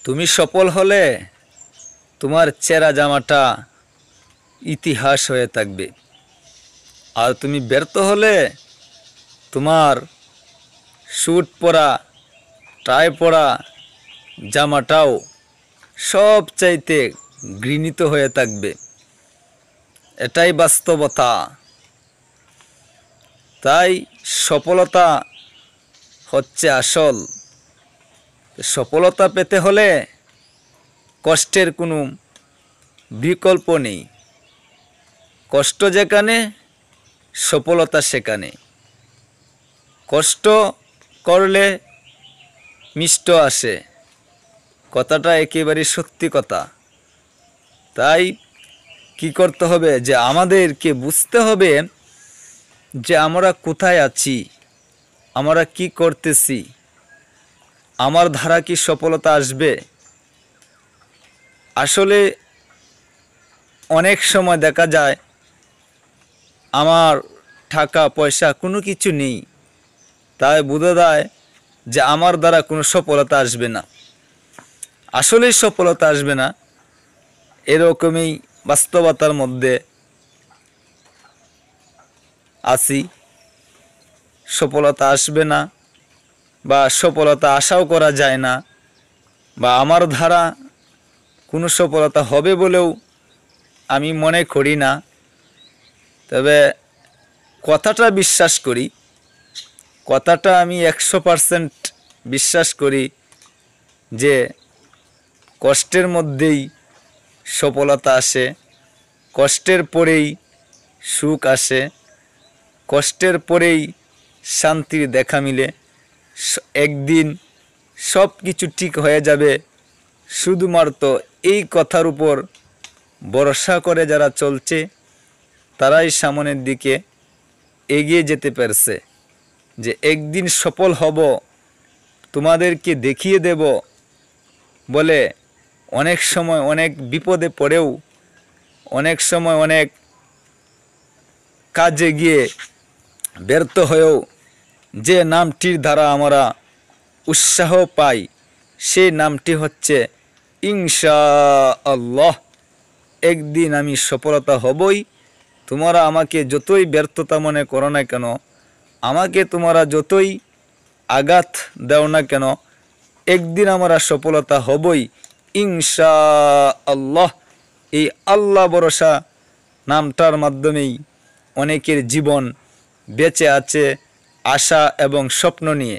তুমি সফল হলে তোমার ছেঁড়া জামাটা ইতিহাস হয়ে থাকবে, আর তুমি ব্যর্থ হলে তোমার স্যুট পরা টাই পরা জামাটাও সবচাইতে ঘৃণিত হয়ে থাকবে। এটাই বাস্তবতা। তাই সফলতা হচ্ছে আসল। সফলতা পেতে হলে কষ্টের কোনো বিকল্প নেই। কষ্ট যেখানে, সফলতা সেখানে। কষ্ট করলে মিষ্ট আসে, কথাটা একেবারে সত্যি কথা। তাই কি করতে হবে, যে আমাদেরকে বুঝতে হবে যে আমরা কোথায় আছি, আমরা কি করতেছি, আমার ধারা কি সফলতা আসবে। আসলে অনেক সময় দেখা যায় আমার টাকা পয়সা কোনো কিছু নেই, তাই বোঝা যায় যে আমার দ্বারা কোনো সফলতা আসবে না। আসলেই সফলতা আসবে না, এরকমই বাস্তবতার মধ্যে আছি। সফলতা আসবে না, বা সফলতা আশাও করা যায় না, বা আমার দ্বারা কোনো সফলতা হবে বলেও আমি মনে করি না। তবে কথাটা বিশ্বাস করি, কথাটা আমি 100% বিশ্বাস করি যে কষ্টের মধ্যেই সফলতা আসে, কষ্টের পরেই সুখ আসে, কষ্টের পরেই শান্তির দেখা মিলে। একদিন সব কিছু ঠিক হয়ে যাবে। শুধুমাত্র এই কথার উপর ভরসা করে যারা চলছে তারাই সামনের দিকে এগিয়ে যেতে পারছে। যে একদিন সফল হব, তোমাদেরকে দেখিয়ে দেব বলে অনেক সময় অনেক বিপদে পড়েও, অনেক সময় অনেক কাজে গিয়ে ব্যর্থ হয়েও যে নামটির দ্বারা আমরা উৎসাহ পাই, সেই নামটি হচ্ছে ইনশাআল্লাহ। একদিন আমি সফলতা হবই। তোমরা আমাকে যতই ব্যর্থতা মনে করো না কেন, আমাকে তোমরা যতই আঘাত দাও না কেন, একদিন আমরা সফলতা হবই ইনশাআল্লাহ। এই আল্লাহ ভরসা নামটার মাধ্যমেই অনেকের জীবন বেঁচে আছে আশা এবং স্বপ্ন নিয়ে।